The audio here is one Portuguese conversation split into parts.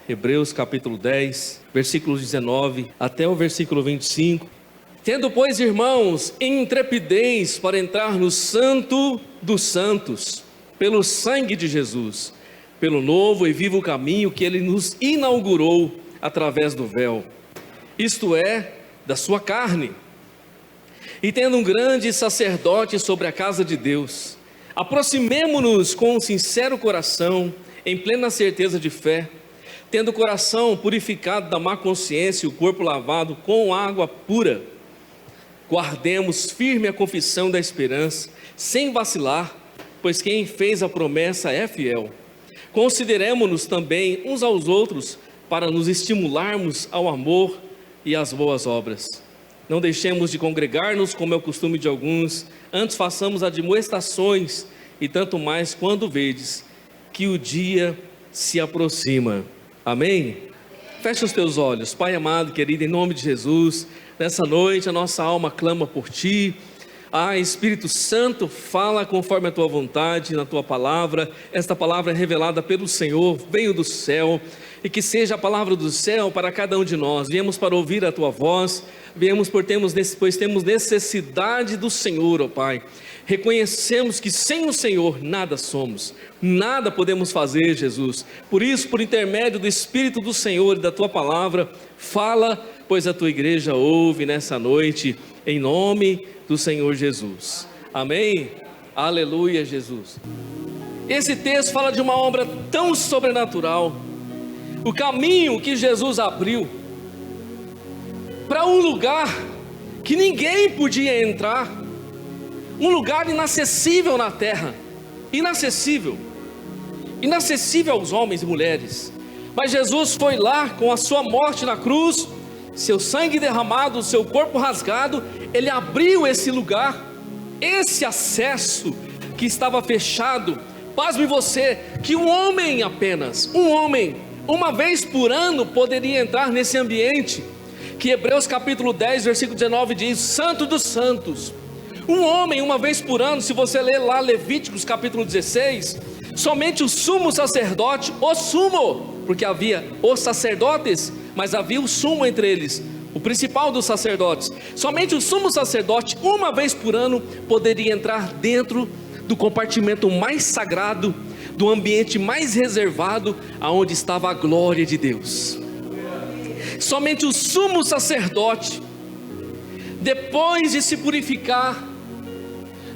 Hebreus capítulo 10, versículos 19 até o versículo 25. Tendo, pois, irmãos, intrepidez para entrar no Santo dos Santos, pelo sangue de Jesus, pelo novo e vivo caminho que Ele nos inaugurou através do véu, isto é, da sua carne. E tendo um grande sacerdote sobre a casa de Deus, aproximemo-nos com um sincero coração, em plena certeza de fé, tendo o coração purificado da má consciência e o corpo lavado com água pura. Guardemos firme a confissão da esperança, sem vacilar, pois quem fez a promessa é fiel. Consideremo-nos também uns aos outros, para nos estimularmos ao amor e às boas obras. Não deixemos de congregar-nos, como é o costume de alguns, antes façamos admoestações, e tanto mais quando vedes que o dia se aproxima. Amém? Fecha os teus olhos. Pai amado, querido, em nome de Jesus, nessa noite a nossa alma clama por Ti. Espírito Santo, fala conforme a Tua vontade, na Tua palavra. Esta palavra é revelada pelo Senhor, veio do céu, e que seja a palavra do céu para cada um de nós. Viemos para ouvir a Tua voz, viemos pois temos necessidade do Senhor, ó Pai. Reconhecemos que sem o Senhor nada somos, nada podemos fazer, Jesus. Por isso, por intermédio do Espírito do Senhor e da Tua palavra, fala, pois a Tua igreja ouve nessa noite, em nome do Senhor Jesus. Amém? Aleluia, Jesus. Esse texto fala de uma obra tão sobrenatural, o caminho que Jesus abriu para um lugar que ninguém podia entrar, um lugar inacessível na terra, inacessível aos homens e mulheres. Mas Jesus foi lá com a sua morte na cruz, seu sangue derramado, seu corpo rasgado. Ele abriu esse lugar, esse acesso que estava fechado. Pasme você, que um homem apenas, uma vez por ano poderia entrar nesse ambiente, que Hebreus capítulo 10, versículo 19 diz, Santo dos Santos. Um homem, uma vez por ano. Se você ler lá Levíticos capítulo 16, somente o sumo sacerdote, porque havia os sacerdotes, mas havia o sumo entre eles, o principal dos sacerdotes. Somente o sumo sacerdote, uma vez por ano, poderia entrar dentro do compartimento mais sagrado, do ambiente mais reservado, aonde estava a glória de Deus. Somente o sumo sacerdote, depois de se purificar,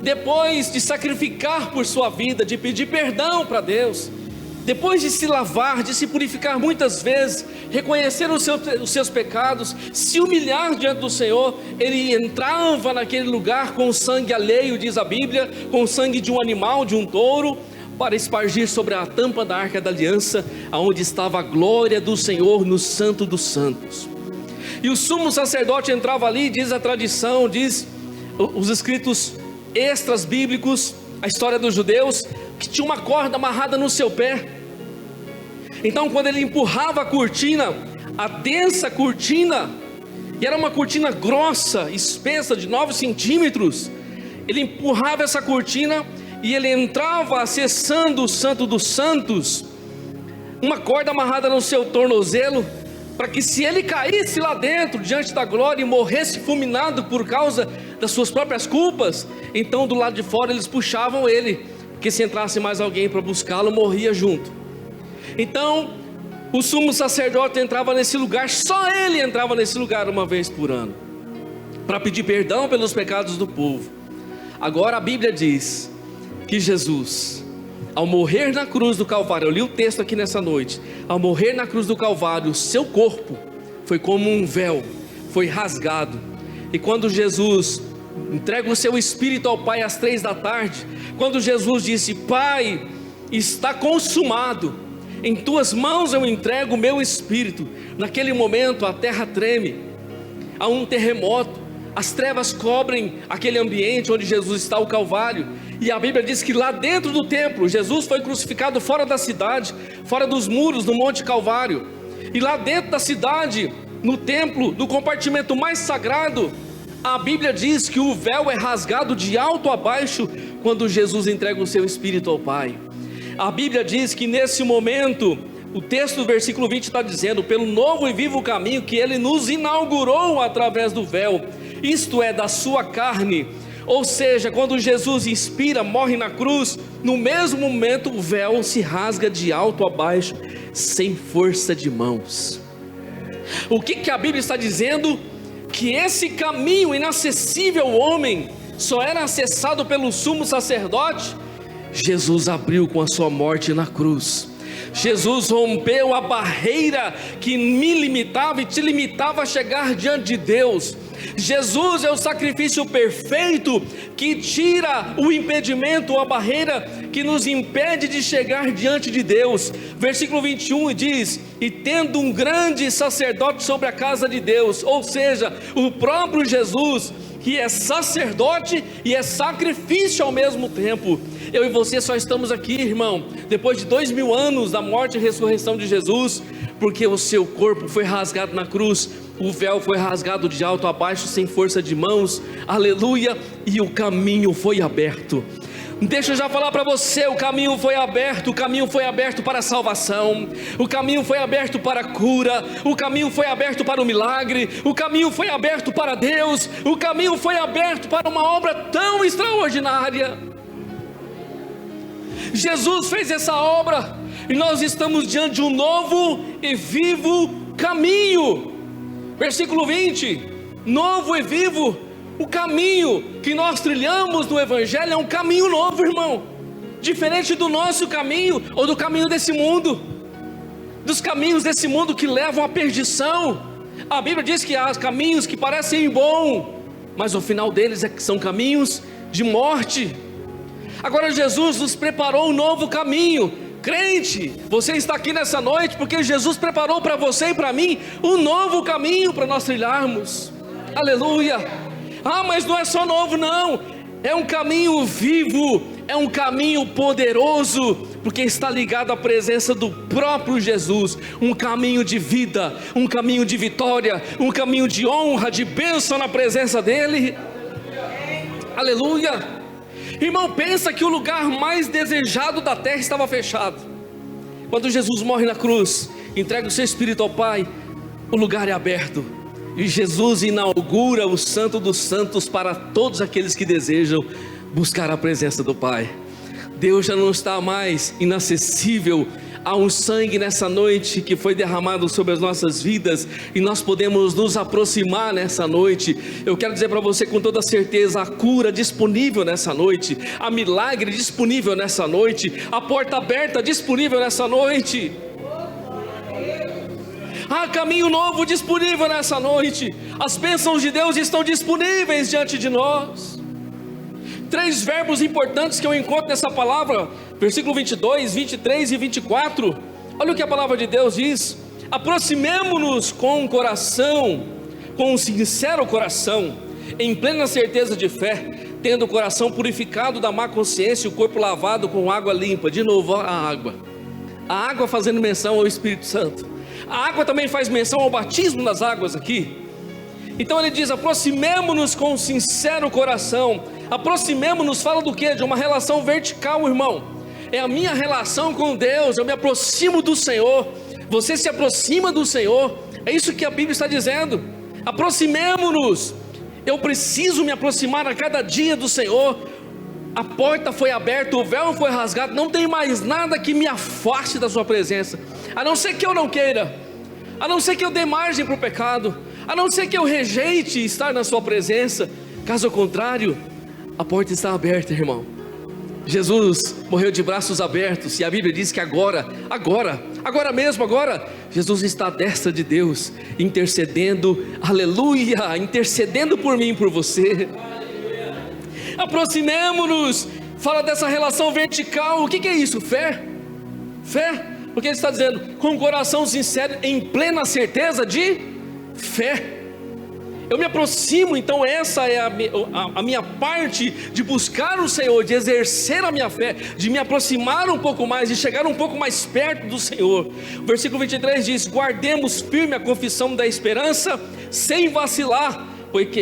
depois de sacrificar por sua vida, de pedir perdão para Deus, depois de se lavar, de se purificar muitas vezes, reconhecer os seus pecados, se humilhar diante do Senhor, ele entrava naquele lugar com o sangue alheio, diz a Bíblia, com o sangue de um animal, de um touro, para espargir sobre a tampa da arca da aliança, aonde estava a glória do Senhor no Santo dos Santos. E o sumo sacerdote entrava ali, diz a tradição, diz os escritos extras bíblicos, a história dos judeus, que tinha uma corda amarrada no seu pé. Então quando ele empurrava a cortina, a densa cortina, e era uma cortina grossa, espessa, de 9 centímetros, ele empurrava essa cortina e ele entrava acessando o Santo dos Santos, uma corda amarrada no seu tornozelo, para que se ele caísse lá dentro, diante da glória, e morresse fulminado por causa das suas próprias culpas, então do lado de fora eles puxavam ele, porque se entrasse mais alguém para buscá-lo, morria junto. Então o sumo sacerdote entrava nesse lugar, só ele entrava nesse lugar uma vez por ano, para pedir perdão pelos pecados do povo. Agora a Bíblia diz que Jesus, ao morrer na cruz do Calvário, eu li o texto aqui nessa noite, ao morrer na cruz do Calvário, o seu corpo foi como um véu, foi rasgado. E quando Jesus entrega o seu Espírito ao Pai às 3 da tarde, quando Jesus disse, Pai, está consumado, em tuas mãos eu entrego o meu Espírito, naquele momento a terra treme, há um terremoto, as trevas cobrem aquele ambiente onde Jesus está, o Calvário. E a Bíblia diz que lá dentro do templo, Jesus foi crucificado fora da cidade, fora dos muros, no Monte Calvário. E lá dentro da cidade, no templo, no compartimento mais sagrado, a Bíblia diz que o véu é rasgado de alto a baixo, quando Jesus entrega o seu Espírito ao Pai. A Bíblia diz que nesse momento, O texto do versículo 20 está dizendo: pelo novo e vivo caminho que Ele nos inaugurou através do véu, isto é, da sua carne. Ou seja, quando Jesus inspira, morre na cruz, no mesmo momento o véu se rasga de alto a baixo, sem força de mãos. O que a Bíblia está dizendo? Que esse caminho inacessível ao homem só era acessado pelo sumo sacerdote. Jesus abriu com a sua morte na cruz. Jesus rompeu a barreira que me limitava e te limitava a chegar diante de Deus. Jesus é o sacrifício perfeito que tira o impedimento, a barreira que nos impede de chegar diante de Deus. Versículo 21 diz: e tendo um grande sacerdote sobre a casa de Deus, ou seja, o próprio Jesus, que é sacerdote e é sacrifício ao mesmo tempo. Eu e você só estamos aqui, irmão, depois de 2000 anos da morte e ressurreição de Jesus, porque o seu corpo foi rasgado na cruz, o véu foi rasgado de alto a baixo, sem força de mãos, aleluia, e o caminho foi aberto. Deixa eu já falar para você, o caminho foi aberto para a salvação, o caminho foi aberto para a cura, o caminho foi aberto para o milagre, o caminho foi aberto para Deus, o caminho foi aberto para uma obra tão extraordinária. Jesus fez essa obra, e nós estamos diante de um novo e vivo caminho. Versículo 20, novo e vivo. O caminho que nós trilhamos no Evangelho é um caminho novo, irmão, diferente do nosso caminho, ou do caminho desse mundo, dos caminhos desse mundo que levam à perdição. A Bíblia diz que há caminhos que parecem bons, mas o final deles são caminhos de morte. Agora Jesus nos preparou um novo caminho. Crente, você está aqui nessa noite porque Jesus preparou para você e para mim um novo caminho para nós trilharmos. Aleluia. Ah, mas não é só novo, não, é um caminho vivo, é um caminho poderoso, porque está ligado à presença do próprio Jesus. Um caminho de vida, um caminho de vitória, um caminho de honra, de bênção na presença dEle. Aleluia. Irmão, pensa que o lugar mais desejado da terra estava fechado. Quando Jesus morre na cruz, entrega o seu Espírito ao Pai, o lugar é aberto, e Jesus inaugura o Santo dos Santos para todos aqueles que desejam buscar a presença do Pai. Deus já não está mais inacessível. Há um sangue nessa noite que foi derramado sobre as nossas vidas, e nós podemos nos aproximar nessa noite. Eu quero dizer para você com toda certeza: a cura disponível nessa noite, a milagre disponível nessa noite, a porta aberta disponível nessa noite, há caminho novo disponível nessa noite. As bênçãos de Deus estão disponíveis diante de nós. 3 verbos importantes que eu encontro nessa palavra, versículo 22, 23 e 24. Olha o que a palavra de Deus diz: aproximemo-nos com um coração, com um sincero coração, em plena certeza de fé, tendo o coração purificado da má consciência e o corpo lavado com água limpa. De novo, a água fazendo menção ao Espírito Santo. A água também faz menção ao batismo nas águas aqui. Então ele diz: aproximemo-nos com um sincero coração. Aproximemo-nos fala do quê? De uma relação vertical, irmão. É a minha relação com Deus. Eu me aproximo do Senhor, você se aproxima do Senhor. É isso que a Bíblia está dizendo. Aproximemo-nos. Eu preciso me aproximar a cada dia do Senhor. A porta foi aberta, o véu foi rasgado. Não tem mais nada que me afaste da sua presença, a não ser que eu não queira, a não ser que eu dê margem para o pecado, a não ser que eu rejeite estar na sua presença. Caso contrário, a porta está aberta, irmão. Jesus morreu de braços abertos, e a Bíblia diz que agora mesmo, Jesus está à destra de Deus, intercedendo, aleluia, intercedendo por mim e por você. Aproximemo-nos, fala dessa relação vertical. O que é isso? Fé, porque ele está dizendo, com o coração sincero, em plena certeza de fé. Eu me aproximo, então essa é a minha parte de buscar o Senhor, de exercer a minha fé, de me aproximar um pouco mais, de chegar um pouco mais perto do Senhor. O versículo 23 diz: guardemos firme a confissão da esperança, sem vacilar,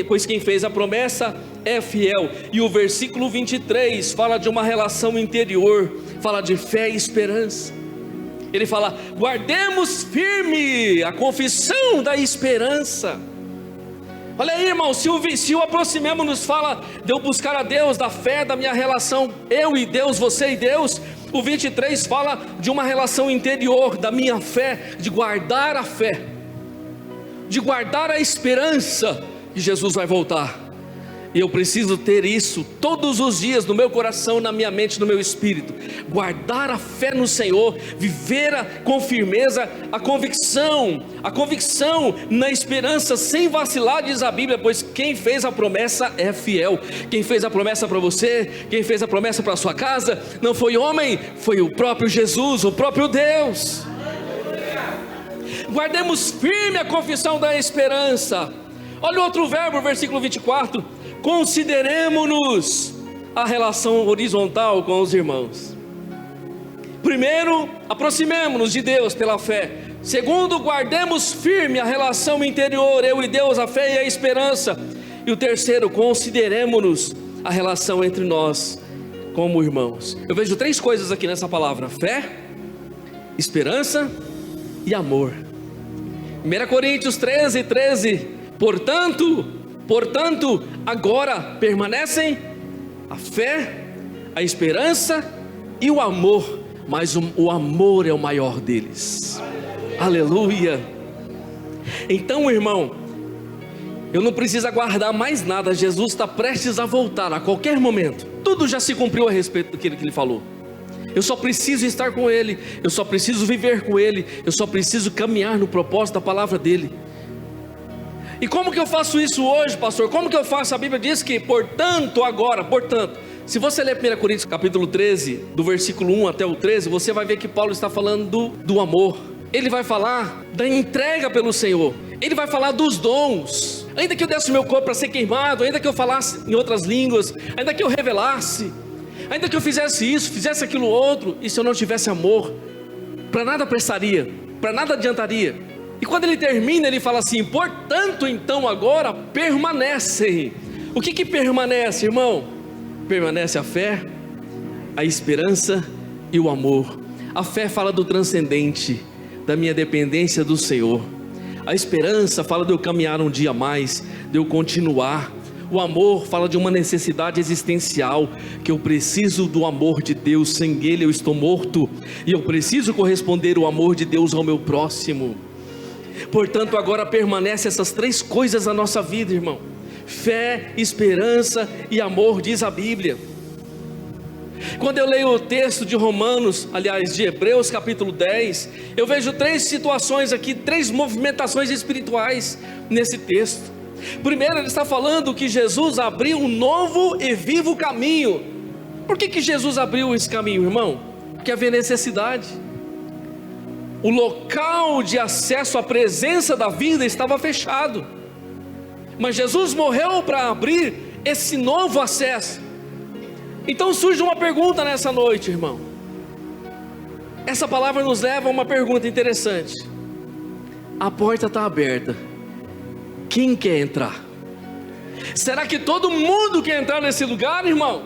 pois quem fez a promessa é fiel. E o versículo 23 fala de uma relação interior, fala de fé e esperança. Ele fala: guardemos firme a confissão da esperança. Olha aí, irmão, se o aproximemos-nos fala de eu buscar a Deus, da fé, da minha relação, eu e Deus, você e Deus. O 23 fala de uma relação interior, da minha fé, de guardar a fé, de guardar a esperança que Jesus vai voltar. E eu preciso ter isso todos os dias no meu coração, na minha mente, no meu espírito. Guardar a fé no Senhor, viver com firmeza a convicção na esperança, sem vacilar, diz a Bíblia, pois quem fez a promessa é fiel. Quem fez a promessa para você, quem fez a promessa para a sua casa, não foi homem, foi o próprio Jesus, o próprio Deus. Guardemos firme a confissão da esperança. Olha o outro verbo, versículo 24. Consideremos-nos a relação horizontal com os irmãos. Primeiro, aproximemo-nos de Deus pela fé. Segundo, guardemos firme a relação interior, eu e Deus, a fé e a esperança. E o terceiro, consideremos-nos a relação entre nós como irmãos. Eu vejo três coisas aqui nessa palavra: fé, esperança e amor. 1 Coríntios 13, Portanto, agora permanecem a fé, a esperança e o amor, mas o amor é o maior deles. Aleluia. Então, irmão, eu não preciso aguardar mais nada. Jesus está prestes a voltar a qualquer momento. Tudo já se cumpriu a respeito do que ele falou. Eu só preciso estar com Ele, eu só preciso viver com Ele, eu só preciso caminhar no propósito da palavra dEle. E como que eu faço isso hoje, pastor? Como que eu faço? A Bíblia diz que, portanto, se você ler 1 Coríntios capítulo 13, do versículo 1 até o 13, você vai ver que Paulo está falando do amor. Ele vai falar da entrega pelo Senhor. Ele vai falar dos dons. Ainda que eu desse o meu corpo para ser queimado, ainda que eu falasse em outras línguas, ainda que eu revelasse, ainda que eu fizesse isso, fizesse aquilo outro, e se eu não tivesse amor, para nada prestaria, para nada adiantaria. E quando ele termina, ele fala assim: portanto, então agora permanecem. O que permanece, irmão? Permanece a fé, a esperança e o amor. A fé fala do transcendente, da minha dependência do Senhor. A esperança fala de eu caminhar um dia a mais, de eu continuar. O amor fala de uma necessidade existencial, que eu preciso do amor de Deus, sem Ele eu estou morto, e eu preciso corresponder o amor de Deus ao meu próximo. Portanto, agora permanece essas três coisas na nossa vida, irmão: fé, esperança e amor, diz a Bíblia. Quando eu leio o texto de Romanos, aliás, de Hebreus capítulo 10, eu vejo três situações aqui, três movimentações espirituais nesse texto. Primeiro, ele está falando que Jesus abriu um novo e vivo caminho. Por que Jesus abriu esse caminho, irmão? Porque havia necessidade. O local de acesso à presença da vida estava fechado, mas Jesus morreu para abrir esse novo acesso. Então surge uma pergunta nessa noite, irmão. Essa palavra nos leva a uma pergunta interessante. A porta está aberta, quem quer entrar? Será que todo mundo quer entrar nesse lugar, irmão?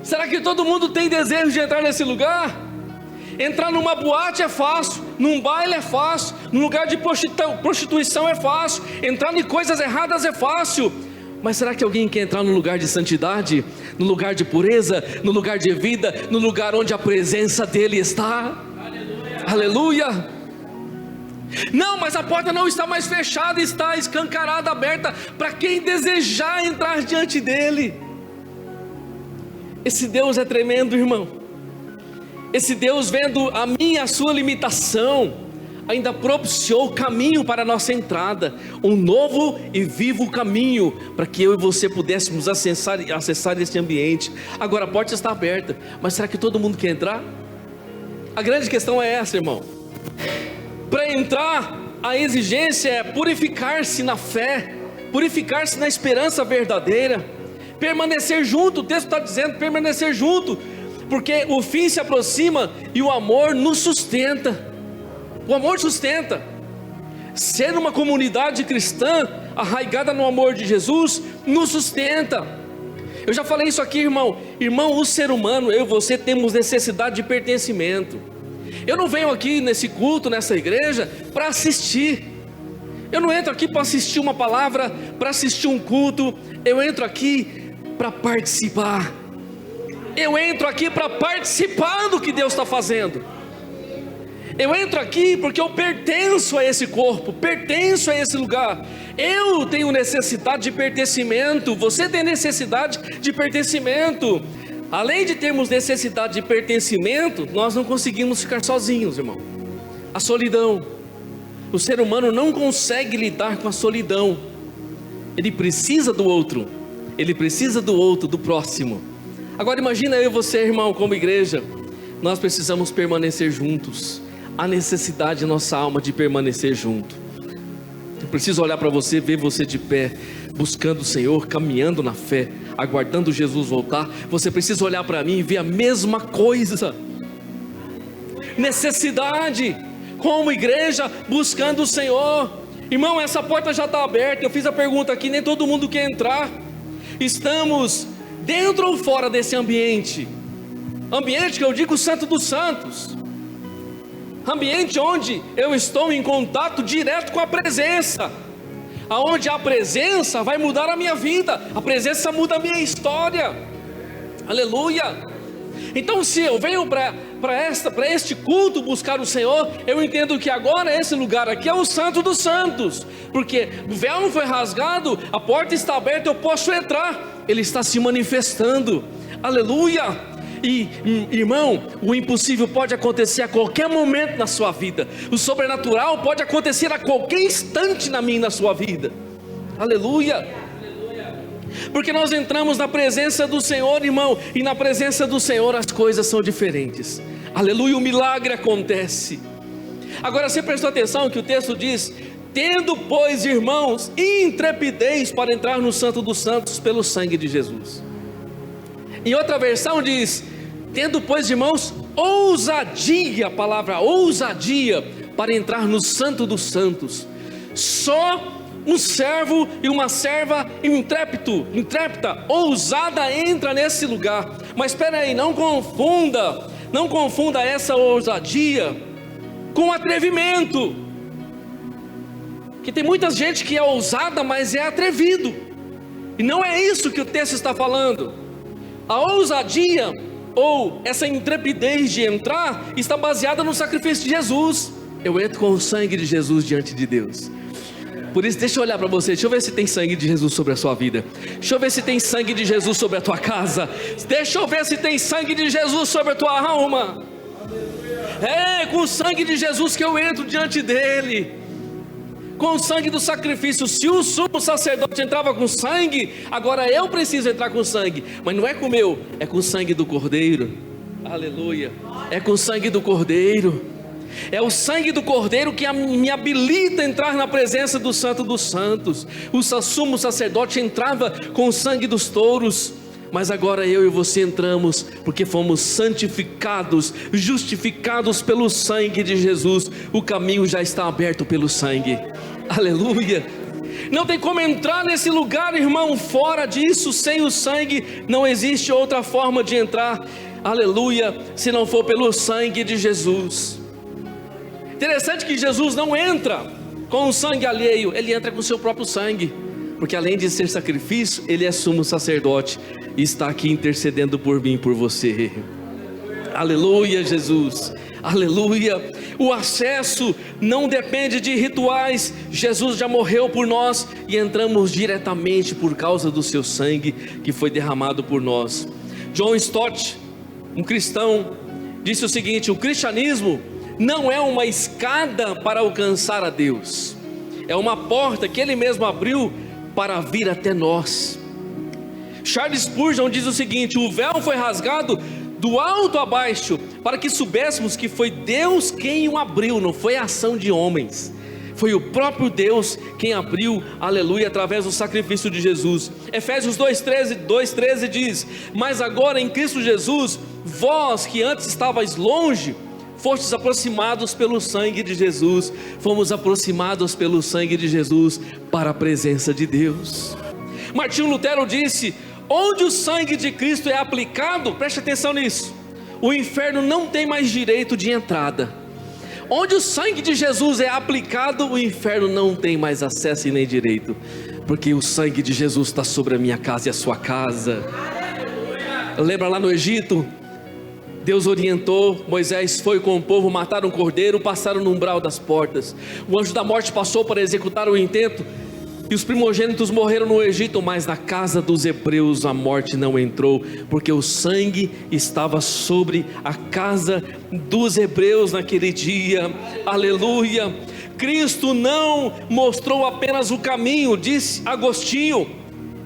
Será que todo mundo tem desejo de entrar nesse lugar? Entrar numa boate é fácil, num baile é fácil, num lugar de prostituição é fácil, entrar em coisas erradas é fácil. Mas será que alguém quer entrar no lugar de santidade, no lugar de pureza, no lugar de vida, no lugar onde a presença dEle está? Aleluia! Aleluia! Não, mas a porta não está mais fechada, está escancarada, aberta para quem desejar entrar diante dEle. Esse Deus é tremendo, irmão. Esse Deus, vendo a minha e a sua limitação, ainda propiciou caminho para a nossa entrada, um novo e vivo caminho, para que eu e você pudéssemos acessar esse ambiente. Agora a porta está aberta, mas será que todo mundo quer entrar? A grande questão é essa, irmão. Para entrar, a exigência é purificar-se na fé, purificar-se na esperança verdadeira, permanecer junto. O texto está dizendo permanecer junto, porque o fim se aproxima e o amor nos sustenta. O amor sustenta. Ser uma comunidade cristã arraigada no amor de Jesus nos sustenta. Eu já falei isso aqui, irmão. Irmão, o ser humano, eu e você temos necessidade de pertencimento. Eu não venho aqui nesse culto, nessa igreja, para assistir. Eu não entro aqui para assistir uma palavra, para assistir um culto. Eu entro aqui para participar. Eu entro aqui para participar do que Deus está fazendo. Eu entro aqui porque eu pertenço a esse corpo, pertenço a esse lugar. Eu tenho necessidade de pertencimento, você tem necessidade de pertencimento. Além de termos necessidade de pertencimento, nós não conseguimos ficar sozinhos, irmão. A solidão, o ser humano não consegue lidar com a solidão. Ele precisa do outro, do próximo. Agora imagina eu e você, irmão, como igreja, nós precisamos permanecer juntos. Há necessidade em nossa alma de permanecer junto. Eu preciso olhar para você, ver você de pé, buscando o Senhor, caminhando na fé, aguardando Jesus voltar. Você precisa olhar para mim e ver a mesma coisa. Necessidade, como igreja, buscando o Senhor. Irmão, essa porta já está aberta. Eu fiz a pergunta aqui, nem todo mundo quer entrar. Estamos dentro ou fora desse ambiente? Ambiente que eu digo Santo dos Santos. Ambiente onde eu estou em contato direto com a presença. Aonde a presença vai mudar a minha vida. A presença muda a minha história. Aleluia. Então se eu venho para este culto buscar o Senhor, eu entendo que agora esse lugar aqui é o Santo dos Santos. Porque o véu não foi rasgado, a porta está aberta, eu posso entrar. Ele está se manifestando. Aleluia. E irmão, o impossível pode acontecer a qualquer momento na sua vida. O sobrenatural pode acontecer a qualquer instante na minha e na sua vida. Aleluia. Porque nós entramos na presença do Senhor, irmão, e na presença do Senhor as coisas são diferentes. Aleluia, o milagre acontece. Agora você prestou atenção que o texto diz: tendo pois, irmãos, intrepidez para entrar no Santo dos Santos pelo sangue de Jesus. Em outra versão diz: tendo pois, irmãos, ousadia, a palavra ousadia, para entrar no Santo dos Santos. Só um servo e uma serva intrépida, ousada entra nesse lugar. Mas espera aí, não confunda essa ousadia com atrevimento. Que tem muita gente que é ousada, mas é atrevido. E não é isso que o texto está falando. A ousadia, ou essa intrepidez de entrar, está baseada no sacrifício de Jesus. Eu entro com o sangue de Jesus diante de Deus. Por isso, deixa eu olhar para você, deixa eu ver se tem sangue de Jesus sobre a sua vida. Deixa eu ver se tem sangue de Jesus sobre a tua casa. Deixa eu ver se tem sangue de Jesus sobre a tua alma. É com o sangue de Jesus que eu entro diante dele. Com o sangue do sacrifício. Se o sumo sacerdote entrava com sangue, agora eu preciso entrar com sangue. Mas não é com o meu, é com o sangue do Cordeiro. Aleluia. É com o sangue do Cordeiro. É o sangue do Cordeiro que me habilita a entrar na presença do Santo dos Santos. O sumo sacerdote entrava com o sangue dos touros, mas agora eu e você entramos porque fomos santificados, justificados pelo sangue de Jesus. O caminho já está aberto pelo sangue. Aleluia. Não tem como entrar nesse lugar, irmão, fora disso. Sem o sangue não existe outra forma de entrar. Aleluia, se não for pelo sangue de Jesus. Interessante que Jesus não entra com o sangue alheio, ele entra com o seu próprio sangue, porque além de ser sacrifício, ele é sumo sacerdote e está aqui intercedendo por mim e por você. Aleluia, Jesus. Aleluia. O acesso não depende de rituais. Jesus já morreu por nós e entramos diretamente por causa do seu sangue que foi derramado por nós. John Stott, um cristão, disse o seguinte: o cristianismo não é uma escada para alcançar a Deus, é uma porta que ele mesmo abriu para vir até nós. Charles Spurgeon diz o seguinte: o véu foi rasgado do alto a baixo, para que soubéssemos que foi Deus quem o abriu, não foi a ação de homens, foi o próprio Deus quem abriu, aleluia, através do sacrifício de Jesus. Efésios 2,13 diz: mas agora em Cristo Jesus, vós que antes estavais longe, fostes aproximados pelo sangue de Jesus. Fomos aproximados pelo sangue de Jesus para a presença de Deus. Martinho Lutero disse: onde o sangue de Cristo é aplicado, preste atenção nisso, o inferno não tem mais direito de entrada. Onde o sangue de Jesus é aplicado, o inferno não tem mais acesso e nem direito, porque o sangue de Jesus está sobre a minha casa e a sua casa. Lembra lá no Egito? Deus orientou, Moisés foi com o povo, mataram um cordeiro, passaram no umbral das portas. O anjo da morte passou para executar o intento, e os primogênitos morreram no Egito, mas na casa dos hebreus a morte não entrou, porque o sangue estava sobre a casa dos hebreus naquele dia. Aleluia! Cristo não mostrou apenas o caminho, disse Agostinho,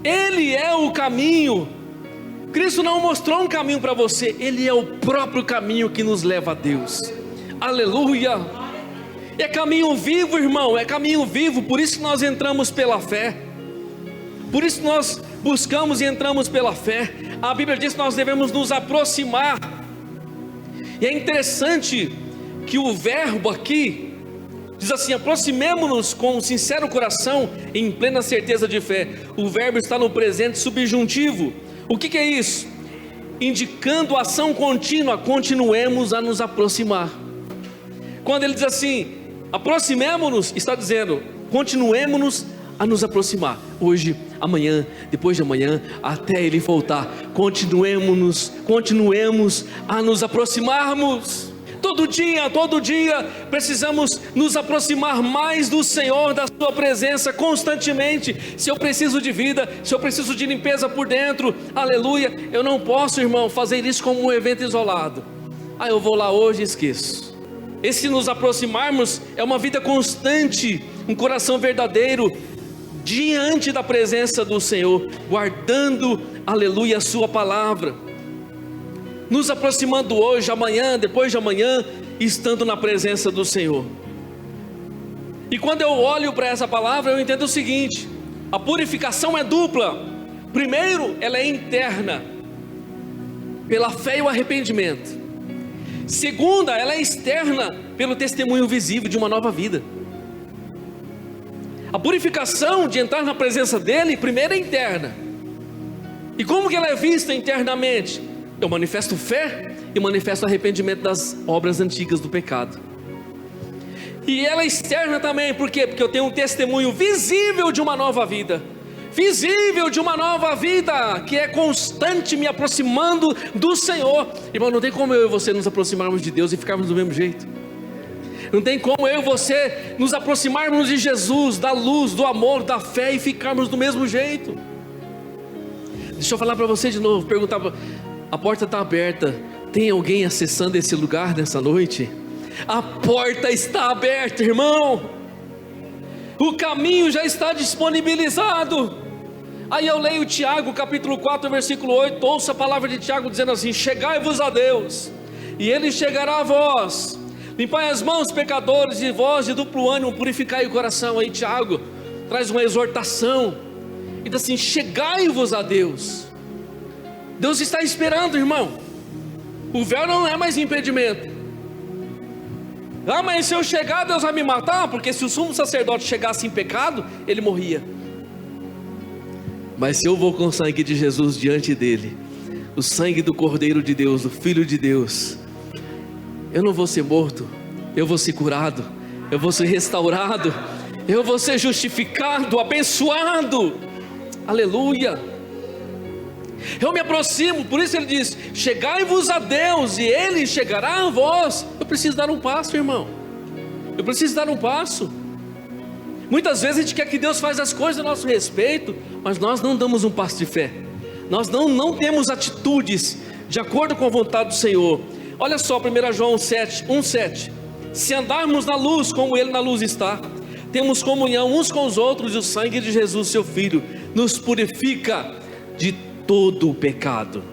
Ele é o caminho. Cristo não mostrou um caminho para você, Ele é o próprio caminho que nos leva a Deus. Aleluia! É caminho vivo, irmão, é caminho vivo. Por isso que nós entramos pela fé, por isso que nós buscamos e entramos pela fé. A Bíblia diz que nós devemos nos aproximar, e é interessante que o verbo aqui diz assim: aproximemo-nos com um sincero coração, em plena certeza de fé. O verbo está no presente subjuntivo. O que é isso? Indicando ação contínua, continuemos a nos aproximar. Quando ele diz assim, aproximemo-nos, está dizendo, continuemos a nos aproximar. Hoje, amanhã, depois de amanhã, até Ele voltar, continuemos a nos aproximarmos. Todo dia, precisamos nos aproximar mais do Senhor, da sua presença, constantemente. Se eu preciso de vida, se eu preciso de limpeza por dentro, aleluia, eu não posso, irmão, fazer isso como um evento isolado. Eu vou lá hoje e esqueço. Esse nos aproximarmos é uma vida constante, um coração verdadeiro, diante da presença do Senhor, guardando, aleluia, a sua palavra, nos aproximando hoje, amanhã, depois de amanhã, estando na presença do Senhor. E quando eu olho para essa palavra, eu entendo o seguinte: a purificação é dupla. Primeiro, ela é interna, pela fé e o arrependimento. Segunda, ela é externa, pelo testemunho visível de uma nova vida. A purificação de entrar na presença dele, primeiro é interna. E como que ela é vista internamente? Eu manifesto fé e manifesto arrependimento das obras antigas do pecado. E ela é externa também, por quê? Porque eu tenho um testemunho visível de uma nova vida. Visível de uma nova vida, que é constante, me aproximando do Senhor. Irmão, não tem como eu e você nos aproximarmos de Deus e ficarmos do mesmo jeito. Não tem como eu e você nos aproximarmos de Jesus, da luz, do amor, da fé, e ficarmos do mesmo jeito. Deixa eu falar para você de novo, perguntar, a porta está aberta, tem alguém acessando esse lugar nessa noite? A porta está aberta, irmão. O caminho já está disponibilizado. Aí eu leio Tiago capítulo 4 versículo 8, ouço a palavra de Tiago dizendo assim: chegai-vos a Deus, e Ele chegará a vós. Limpai as mãos, pecadores, e vós de duplo ânimo, purificai o coração. Aí Tiago traz uma exortação, e diz assim: chegai-vos a Deus. Deus está esperando, irmão. O véu não é mais impedimento. Mas se eu chegar, Deus vai me matar, porque se o sumo sacerdote chegasse em pecado, ele morria. Mas se eu vou com o sangue de Jesus diante dele, o sangue do Cordeiro de Deus, do Filho de Deus, eu não vou ser morto, eu vou ser curado, eu vou ser restaurado, eu vou ser justificado, abençoado. Aleluia. Eu me aproximo, por isso ele diz: chegai-vos a Deus, e Ele chegará a vós. Eu preciso dar um passo, irmão. Eu preciso dar um passo. Muitas vezes a gente quer que Deus faça as coisas a nosso respeito, mas nós não damos um passo de fé. Nós não temos atitudes de acordo com a vontade do Senhor. Olha só, 1 João 1,7: se andarmos na luz como Ele na luz está, temos comunhão uns com os outros, e o sangue de Jesus, seu Filho, nos purifica de todo o pecado.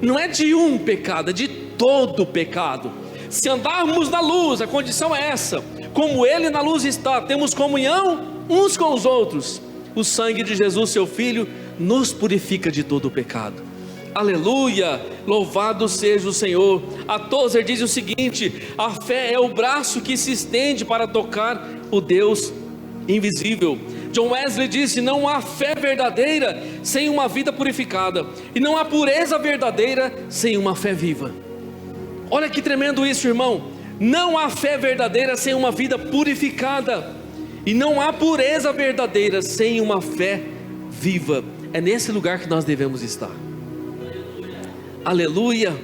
Não é de um pecado, é de todo o pecado. Se andarmos na luz, a condição é essa: como Ele na luz está, temos comunhão uns com os outros. O sangue de Jesus, seu Filho, nos purifica de todo o pecado. Aleluia, louvado seja o Senhor. A Tozer diz o seguinte: a fé é o braço que se estende para tocar o Deus invisível. John Wesley disse: não há fé verdadeira sem uma vida purificada, e não há pureza verdadeira sem uma fé viva. Olha que tremendo isso, irmão. Não há fé verdadeira sem uma vida purificada, e não há pureza verdadeira sem uma fé viva. É nesse lugar que nós devemos estar. Aleluia.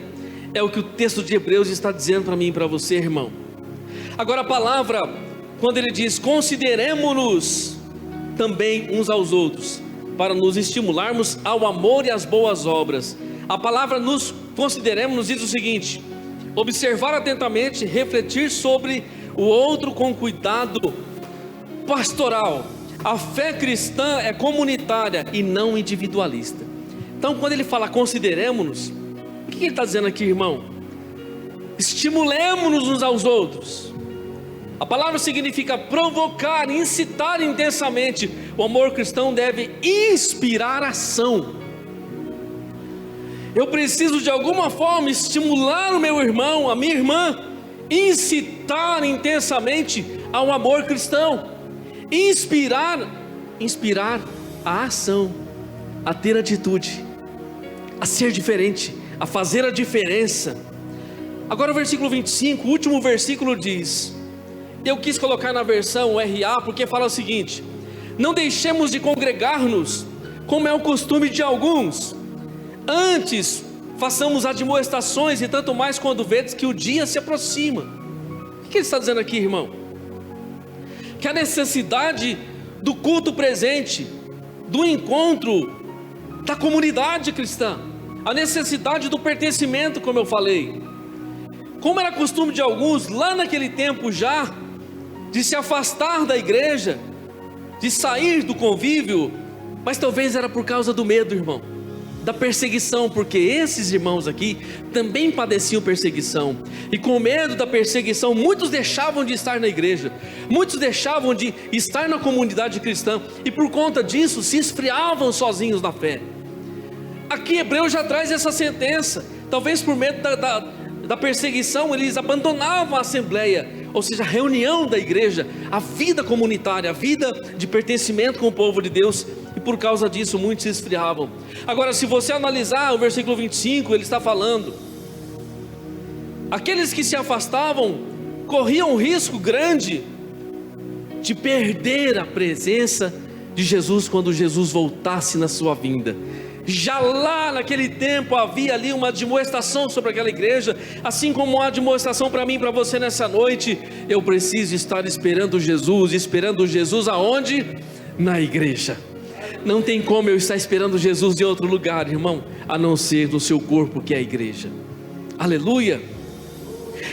É o que o texto de Hebreus está dizendo para mim e para você, irmão. Agora a palavra, quando ele diz consideremo-nos também uns aos outros, para nos estimularmos ao amor e às boas obras, a palavra nos consideremos nos diz o seguinte: observar atentamente, refletir sobre o outro com cuidado pastoral. A fé cristã é comunitária e não individualista. Então quando ele fala consideremos-nos, o que ele está dizendo aqui, irmão? Estimulemos-nos uns aos outros. A palavra significa provocar, incitar intensamente. O amor cristão deve inspirar ação. Eu preciso de alguma forma estimular o meu irmão, a minha irmã, incitar intensamente ao amor cristão, inspirar a ação, a ter atitude, a ser diferente, a fazer a diferença. Agora o versículo 25, o último versículo diz, eu quis colocar na versão RA porque fala o seguinte: não deixemos de congregar-nos, como é o costume de alguns, antes façamos admoestações, e tanto mais quando vedes que o dia se aproxima. O que ele está dizendo aqui, irmão? Que a necessidade do culto presente, do encontro da comunidade cristã, a necessidade do pertencimento, como eu falei, como era costume de alguns lá naquele tempo já, de se afastar da igreja, de sair do convívio, mas talvez era por causa do medo, irmão, da perseguição, porque esses irmãos aqui também padeciam perseguição, e com medo da perseguição, muitos deixavam de estar na igreja, muitos deixavam de estar na comunidade cristã, e por conta disso se esfriavam sozinhos na fé. Aqui Hebreus já traz essa sentença, talvez por medo da perseguição, eles abandonavam a assembleia, ou seja, a reunião da igreja, a vida comunitária, a vida de pertencimento com o povo de Deus, e por causa disso muitos se esfriavam. Agora, se você analisar o versículo 25, ele está falando, aqueles que se afastavam corriam um risco grande de perder a presença de Jesus quando Jesus voltasse na sua vinda. Já lá naquele tempo havia ali uma admoestação sobre aquela igreja, assim como uma admoestação para mim e para você nessa noite. Eu preciso estar esperando Jesus aonde? Na igreja. Não tem como eu estar esperando Jesus em outro lugar, irmão, a não ser no seu corpo, que é a igreja. Aleluia.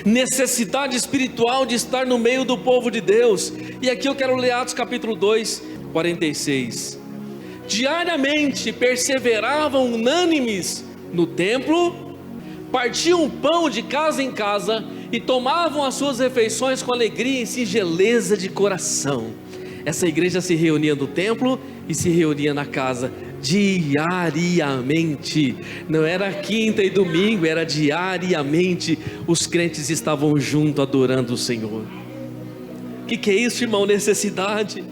Necessidade espiritual de estar no meio do povo de Deus. E aqui eu quero ler Atos capítulo 2, 46. Diariamente perseveravam unânimes no templo, partiam o pão de casa em casa e tomavam as suas refeições com alegria e singeleza de coração. Essa igreja se reunia no templo e se reunia na casa diariamente. Não era quinta e domingo, era diariamente. Os crentes estavam juntos adorando o Senhor. O que é isso, irmão? Necessidade.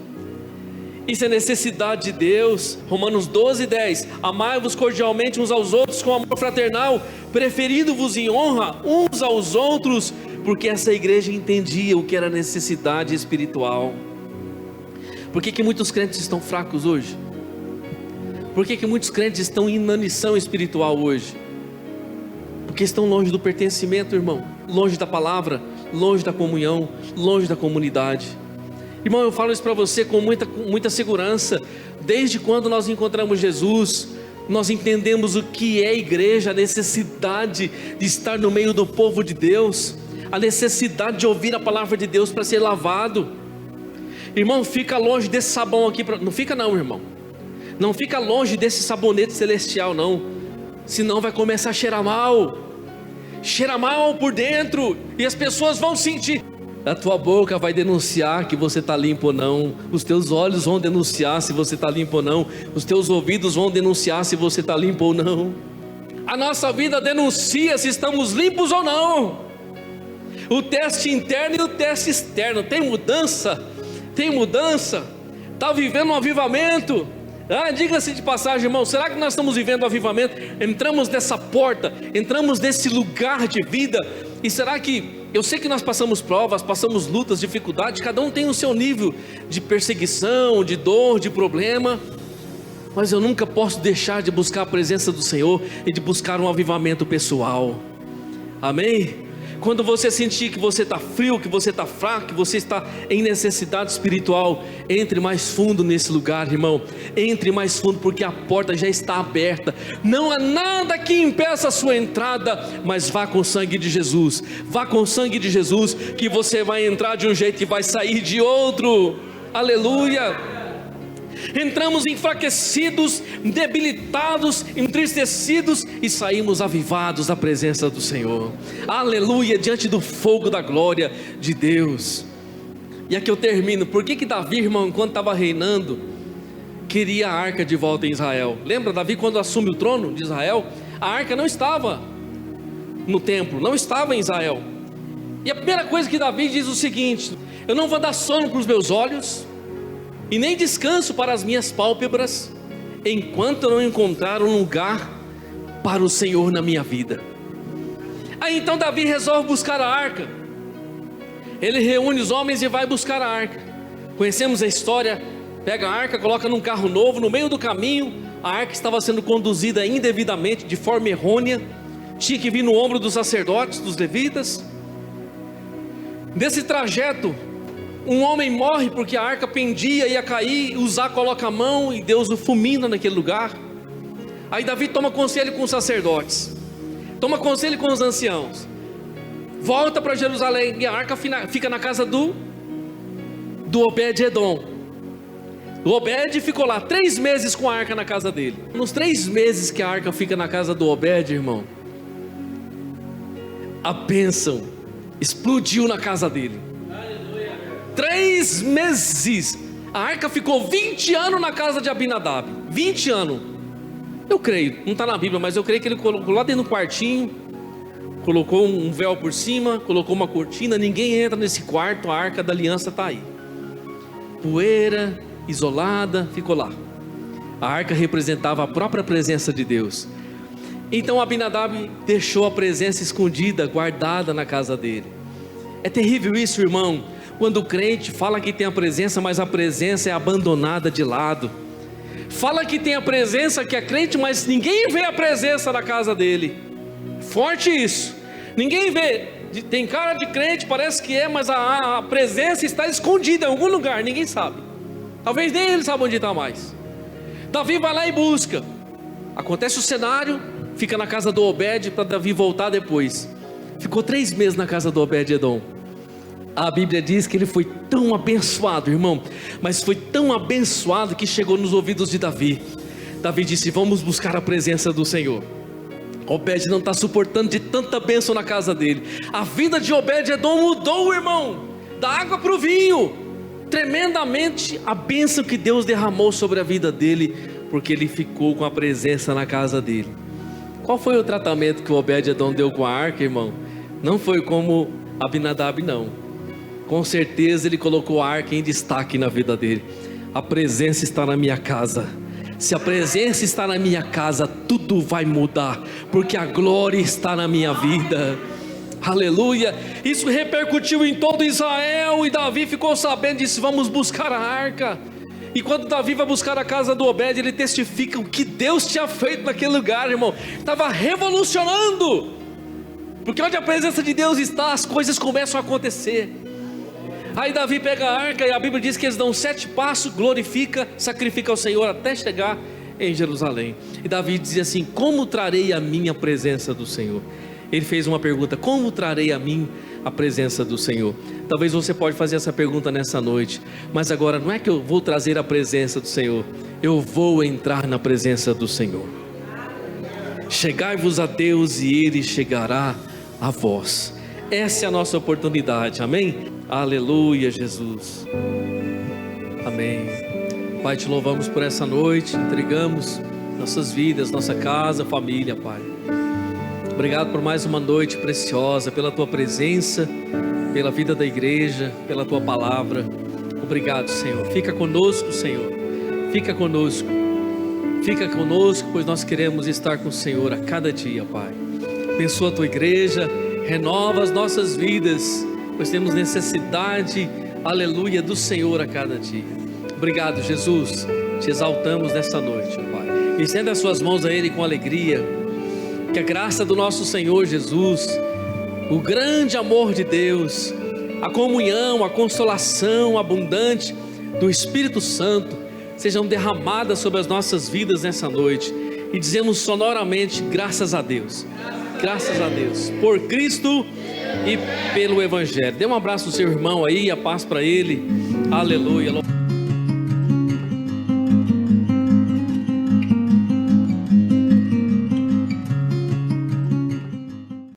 Isso é necessidade de Deus. Romanos 12, 10. Amai-vos cordialmente uns aos outros com amor fraternal, preferindo-vos em honra uns aos outros, porque essa igreja entendia o que era necessidade espiritual. Por que muitos crentes estão fracos hoje? Por que muitos crentes estão em inanição espiritual hoje? Porque estão longe do pertencimento, irmão, longe da palavra, longe da comunhão, longe da comunidade. Irmão, eu falo isso para você com muita segurança. Desde quando nós encontramos Jesus, nós entendemos o que é igreja, a necessidade de estar no meio do povo de Deus, a necessidade de ouvir a palavra de Deus para ser lavado. Irmão, fica longe desse sabão aqui, não fica não, irmão, não fica longe desse sabonete celestial não, senão vai começar a cheirar mal por dentro, e as pessoas vão sentir. A tua boca vai denunciar que você está limpo ou não, os teus olhos vão denunciar se você está limpo ou não, os teus ouvidos vão denunciar se você está limpo ou não, a nossa vida denuncia se estamos limpos ou não. O teste interno e o teste externo. Tem mudança, está vivendo um avivamento, Diga-se de passagem, irmão, será que nós estamos vivendo o avivamento? Entramos nessa porta, entramos nesse lugar de vida, e será que, eu sei que nós passamos provas, passamos lutas, dificuldades, cada um tem o seu nível de perseguição, de dor, de problema, mas eu nunca posso deixar de buscar a presença do Senhor e de buscar um avivamento pessoal. Amém? Quando você sentir que você está frio, que você está fraco, que você está em necessidade espiritual, entre mais fundo nesse lugar, irmão. Entre mais fundo, porque a porta já está aberta. Não há nada que impeça a sua entrada, mas vá com o sangue de Jesus. Vá com o sangue de Jesus, que você vai entrar de um jeito e vai sair de outro. Aleluia! Entramos enfraquecidos, debilitados, entristecidos e saímos avivados da presença do Senhor. Aleluia, diante do fogo da glória de Deus. E aqui eu termino. Por que Davi, irmão, enquanto estava reinando, queria a arca de volta em Israel? Lembra Davi quando assume o trono de Israel? A arca não estava no templo, não estava em Israel. E a primeira coisa que Davi diz é o seguinte: eu não vou dar sono para os meus olhos, e nem descanso para as minhas pálpebras, enquanto eu não encontrar um lugar para o Senhor na minha vida. Aí então Davi resolve buscar a arca. Ele reúne os homens e vai buscar a arca. Conhecemos a história. Pega a arca, coloca num carro novo. No meio do caminho, a arca estava sendo conduzida indevidamente, de forma errônea. Tinha que vir no ombro dos sacerdotes, dos levitas. Nesse trajeto, um homem morre porque a arca pendia, ia cair. Uzá coloca a mão e Deus o fulmina naquele lugar. Aí Davi toma conselho com os sacerdotes, toma conselho com os anciãos, volta para Jerusalém, e a arca fica na casa do Obed-Edom. O Obed ficou lá 3 meses com a arca na casa dele. Nos 3 meses que a arca fica na casa do Obed, irmão, a bênção explodiu na casa dele. 3 meses, a arca ficou 20 anos na casa de Abinadab. 20 anos, eu creio, não está na Bíblia, mas eu creio que ele colocou lá dentro do quartinho, colocou um véu por cima, colocou uma cortina, ninguém entra nesse quarto, a arca da aliança está aí, poeira, isolada, ficou lá. A arca representava a própria presença de Deus. Então Abinadab deixou a presença escondida, guardada na casa dele. É terrível isso, irmão, quando o crente fala que tem a presença, mas a presença é abandonada de lado. Fala que tem a presença, que é crente, mas ninguém vê a presença na casa dele. Forte isso. Ninguém vê. Tem cara de crente, parece que é, mas a presença está escondida em algum lugar, ninguém sabe. Talvez nem ele saiba onde está mais. Davi vai lá e busca. Acontece o cenário, fica na casa do Obed para Davi voltar depois. Ficou 3 meses na casa do Obed-Edom. A Bíblia diz que ele foi tão abençoado, irmão, mas foi tão abençoado que chegou nos ouvidos de Davi. Davi disse: vamos buscar a presença do Senhor. Obed não está suportando de tanta bênção na casa dele. A vida de Obed-Edom mudou, irmão, da água para o vinho, tremendamente. A bênção que Deus derramou sobre a vida dele, porque ele ficou com a presença na casa dele. Qual foi o tratamento que o Obed-Edom deu com a arca, irmão? Não foi como Abinadab, não. Com certeza ele colocou a arca em destaque na vida dele. A presença está na minha casa. Se a presença está na minha casa, tudo vai mudar, porque a glória está na minha vida. Aleluia. Isso repercutiu em todo Israel, e Davi ficou sabendo e disse: vamos buscar a arca. E quando Davi vai buscar a casa do Obed, ele testifica o que Deus tinha feito naquele lugar, irmão. Estava revolucionando, porque onde a presença de Deus está, as coisas começam a acontecer. Aí Davi pega a arca, e a Bíblia diz que eles dão 7 passos, glorifica, sacrifica ao Senhor até chegar em Jerusalém. E Davi dizia assim: como trarei a minha presença do Senhor? Ele fez uma pergunta: como trarei a mim a presença do Senhor? Talvez você pode fazer essa pergunta nessa noite, mas agora não é que eu vou trazer a presença do Senhor, eu vou entrar na presença do Senhor. Chegai-vos a Deus e Ele chegará a vós. Essa é a nossa oportunidade, amém? Aleluia, Jesus. Amém. Pai, te louvamos por essa noite, entregamos nossas vidas, nossa casa, família, Pai. Obrigado por mais uma noite preciosa, pela tua presença, pela vida da igreja, pela tua palavra. Obrigado, Senhor. Fica conosco, Senhor. Fica conosco. Fica conosco, pois nós queremos estar com o Senhor a cada dia, Pai. Abençoa a tua igreja, renova as nossas vidas, pois temos necessidade, aleluia, do Senhor a cada dia. Obrigado, Jesus, te exaltamos nessa noite, Pai. Estenda as suas mãos a Ele com alegria. Que a graça do nosso Senhor Jesus, o grande amor de Deus, a comunhão, a consolação abundante do Espírito Santo sejam derramadas sobre as nossas vidas nessa noite. E dizemos sonoramente: graças a Deus, graças a Deus, por Cristo e pelo Evangelho. Dê um abraço ao seu irmão aí, a paz para ele. Aleluia.